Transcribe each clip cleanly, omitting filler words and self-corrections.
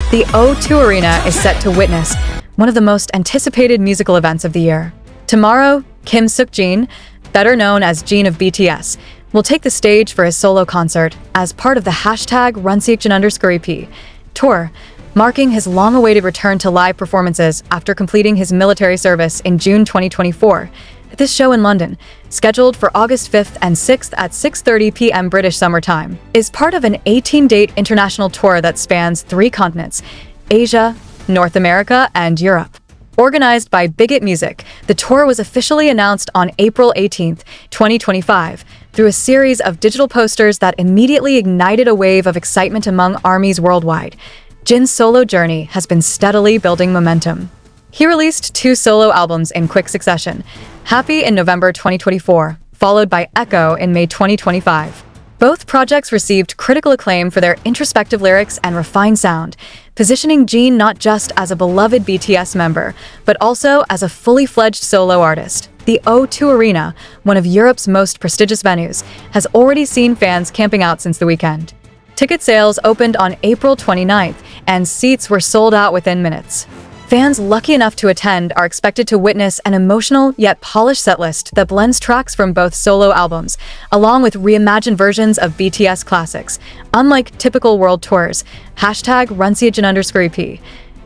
The O2 Arena is set to witness one of the most anticipated musical events of the year. Tomorrow, Kim Seokjin, better known as Jin of BTS, will take the stage for his solo concert as part of the #Seokjin_EP tour, marking his long-awaited return to live performances after completing his military service in June 2024. This show in London, scheduled for August 5th and 6th at 6:30 p.m. British Summer Time, is part of an 18-date international tour that spans 3 continents: Asia, North America, and Europe. Organized by Bigot Music, the tour was officially announced on April 18th, 2025, through a series of digital posters that immediately ignited a wave of excitement among ARMYs worldwide. Jin's solo journey has been steadily building momentum. He released 2 solo albums in quick succession, Happy in November 2024, followed by Echo in May 2025. Both projects received critical acclaim for their introspective lyrics and refined sound, positioning Jin not just as a beloved BTS member, but also as a fully fledged solo artist. The O2 Arena, one of Europe's most prestigious venues, has already seen fans camping out since the weekend. Ticket sales opened on April 29th, and seats were sold out within minutes. Fans lucky enough to attend are expected to witness an emotional yet polished setlist that blends tracks from both solo albums, along with reimagined versions of BTS classics. Unlike typical world tours, #Seokjin_EP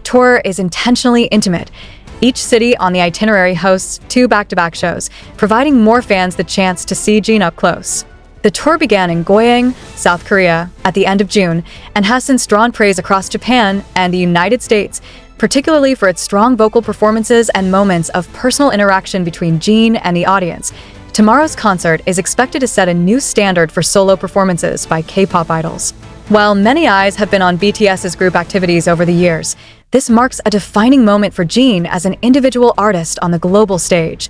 tour is intentionally intimate. Each city on the itinerary hosts 2 back-to-back shows, providing more fans the chance to see Jin up close. The tour began in Goyang, South Korea, at the end of June, and has since drawn praise across Japan and the United States, particularly for its strong vocal performances and moments of personal interaction between Jin and the audience. Tomorrow's concert is expected to set a new standard for solo performances by K-pop idols. While many eyes have been on BTS's group activities over the years, this marks a defining moment for Jin as an individual artist on the global stage.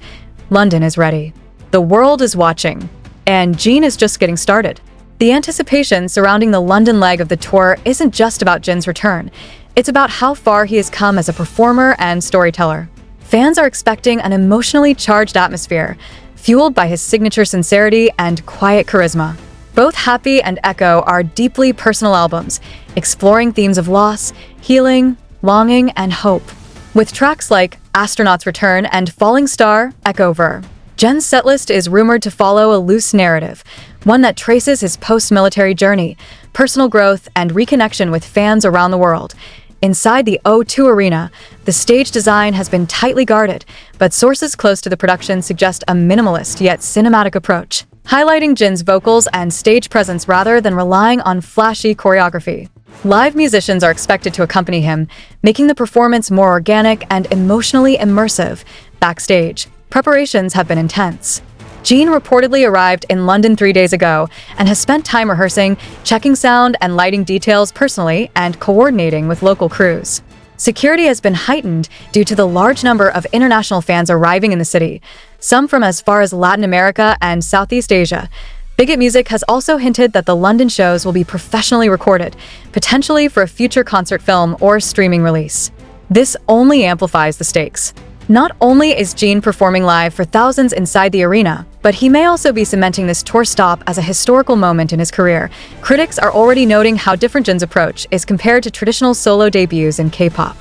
London is ready. The world is watching. And Jin is just getting started. The anticipation surrounding the London leg of the tour isn't just about Jin's return. It's about how far he has come as a performer and storyteller. Fans are expecting an emotionally charged atmosphere, fueled by his signature sincerity and quiet charisma. Both Happy and Echo are deeply personal albums, exploring themes of loss, healing, longing, and hope. With tracks like Astronaut's Return and Falling Star, Echo Ver. Jin's setlist is rumored to follow a loose narrative, one that traces his post-military journey, personal growth, and reconnection with fans around the world. Inside the O2 Arena, the stage design has been tightly guarded, but sources close to the production suggest a minimalist yet cinematic approach, highlighting Jin's vocals and stage presence rather than relying on flashy choreography. Live musicians are expected to accompany him, making the performance more organic and emotionally immersive. Backstage, preparations have been intense. Jin reportedly arrived in London 3 days ago and has spent time rehearsing, checking sound and lighting details personally, and coordinating with local crews. Security has been heightened due to the large number of international fans arriving in the city, some from as far as Latin America and Southeast Asia. Bigot Music has also hinted that the London shows will be professionally recorded, potentially for a future concert film or streaming release. This only amplifies the stakes. Not only is Jin performing live for thousands inside the arena, but he may also be cementing this tour stop as a historical moment in his career. Critics are already noting how different Jin's approach is compared to traditional solo debuts in K-pop.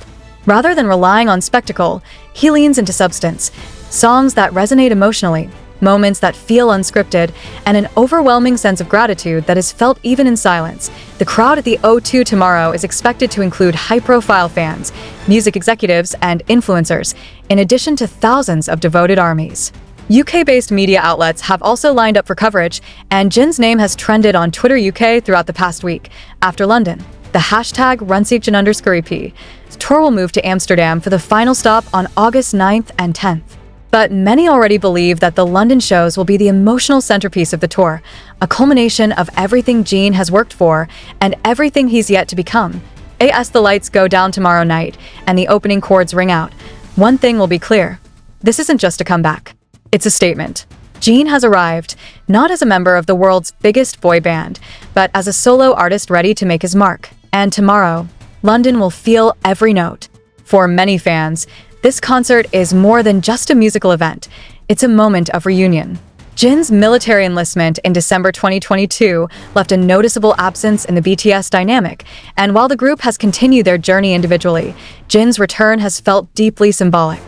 Rather than relying on spectacle, he leans into substance, songs that resonate emotionally, moments that feel unscripted, and an overwhelming sense of gratitude that is felt even in silence. The crowd at the O2 tomorrow is expected to include high-profile fans, music executives, and influencers, in addition to thousands of devoted ARMYs. UK-based media outlets have also lined up for coverage, and Jin's name has trended on Twitter UK throughout the past week. After London, the #Seokjin_EP tour will move to Amsterdam for the final stop on August 9th and 10th. But many already believe that the London shows will be the emotional centerpiece of the tour, a culmination of everything Jin has worked for and everything he's yet to become. As the lights go down tomorrow night and the opening chords ring out, one thing will be clear. This isn't just a comeback. It's a statement. Jin has arrived, not as a member of the world's biggest boy band, but as a solo artist ready to make his mark. And tomorrow, London will feel every note. For many fans, this concert is more than just a musical event. It's a moment of reunion. Jin's military enlistment in December 2022 left a noticeable absence in the BTS dynamic, and while the group has continued their journey individually, Jin's return has felt deeply symbolic.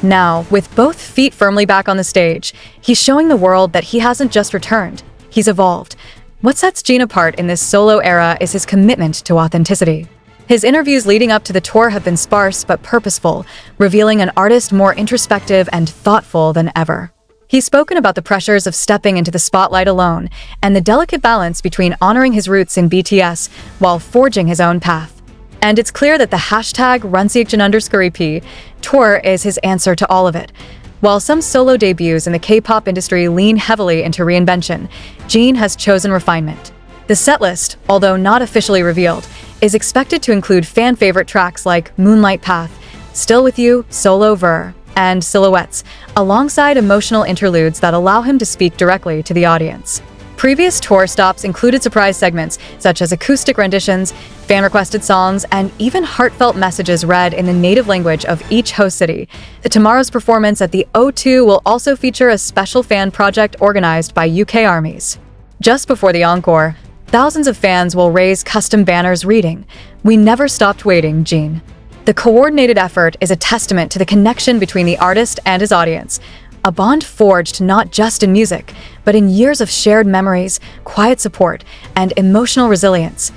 Now, with both feet firmly back on the stage, he's showing the world that he hasn't just returned, he's evolved. What sets Jin apart in this solo era is his commitment to authenticity. His interviews leading up to the tour have been sparse but purposeful, revealing an artist more introspective and thoughtful than ever. He's spoken about the pressures of stepping into the spotlight alone and the delicate balance between honoring his roots in BTS while forging his own path. And it's clear that the hashtag #Seokjin_EP tour is his answer to all of it. While some solo debuts in the K-pop industry lean heavily into reinvention, Jin has chosen refinement. The setlist, although not officially revealed, is expected to include fan-favorite tracks like Moonlight Path, Still With You, Solo Ver, and Silhouettes, alongside emotional interludes that allow him to speak directly to the audience. Previous tour stops included surprise segments such as acoustic renditions, fan-requested songs, and even heartfelt messages read in the native language of each host city. The tomorrow's performance at the O2 will also feature a special fan project organized by UK armies. Just before the encore, thousands of fans will raise custom banners reading, "We never stopped waiting, Jin." The coordinated effort is a testament to the connection between the artist and his audience, a bond forged not just in music, but in years of shared memories, quiet support, and emotional resilience.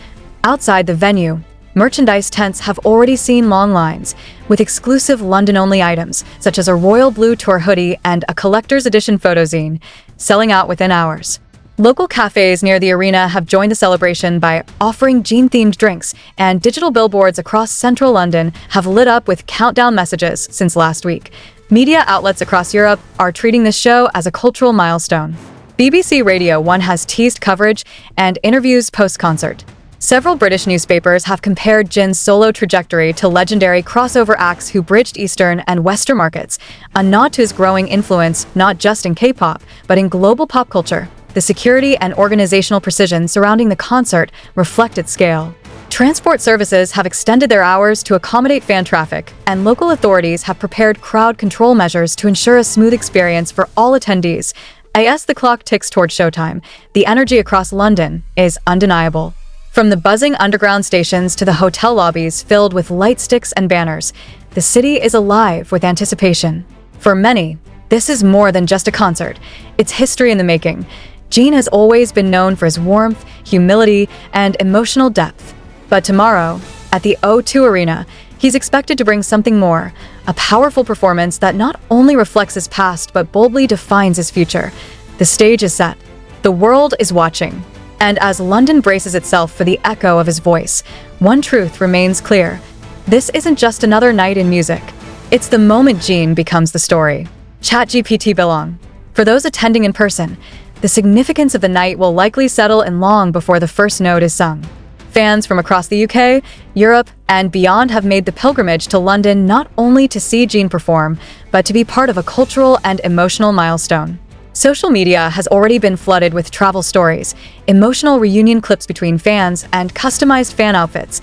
Outside the venue, merchandise tents have already seen long lines, with exclusive London-only items, such as a royal blue tour hoodie and a collector's edition photozine, selling out within hours. Local cafes near the arena have joined the celebration by offering Jin-themed drinks, and digital billboards across central London have lit up with countdown messages since last week. Media outlets across Europe are treating this show as a cultural milestone. BBC Radio 1 has teased coverage and interviews post-concert. Several British newspapers have compared Jin's solo trajectory to legendary crossover acts who bridged Eastern and Western markets, a nod to his growing influence not just in K-pop, but in global pop culture. The security and organizational precision surrounding the concert reflect its scale. Transport services have extended their hours to accommodate fan traffic, and local authorities have prepared crowd control measures to ensure a smooth experience for all attendees. As the clock ticks toward showtime, the energy across London is undeniable. From the buzzing underground stations to the hotel lobbies filled with light sticks and banners, the city is alive with anticipation. For many, this is more than just a concert. It's history in the making. Jin has always been known for his warmth, humility, and emotional depth. But tomorrow, at the O2 Arena, he's expected to bring something more, a powerful performance that not only reflects his past but boldly defines his future. The stage is set. The world is watching. And as London braces itself for the echo of his voice, one truth remains clear. This isn't just another night in music. It's the moment Jin becomes the story. ChatGPT belong. For those attending in person, the significance of the night will likely settle in long before the first note is sung. Fans from across the UK, Europe, and beyond have made the pilgrimage to London not only to see Jin perform, but to be part of a cultural and emotional milestone. Social media has already been flooded with travel stories, emotional reunion clips between fans, and customized fan outfits,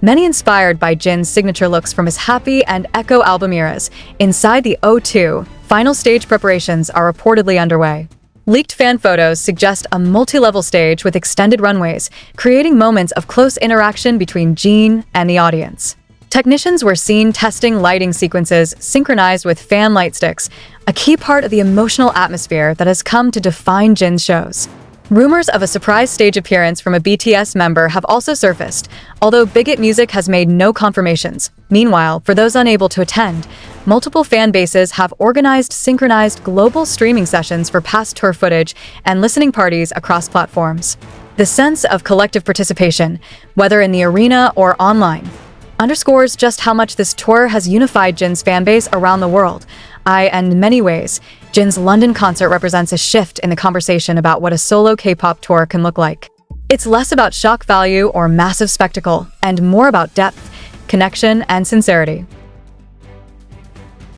many inspired by Jin's signature looks from his Happy and Echo album eras. Inside the O2, final stage preparations are reportedly underway. Leaked fan photos suggest a multi-level stage with extended runways, creating moments of close interaction between Jin and the audience. Technicians were seen testing lighting sequences synchronized with fan light sticks, a key part of the emotional atmosphere that has come to define Jin's shows. Rumors of a surprise stage appearance from a BTS member have also surfaced, although Bigot Music has made no confirmations. Meanwhile, for those unable to attend, multiple fan bases have organized synchronized global streaming sessions for past tour footage and listening parties across platforms. The sense of collective participation, whether in the arena or online, underscores just how much this tour has unified Jin's fanbase around the world. In many ways, Jin's London concert represents a shift in the conversation about what a solo K-pop tour can look like. It's less about shock value or massive spectacle, and more about depth, connection, and sincerity.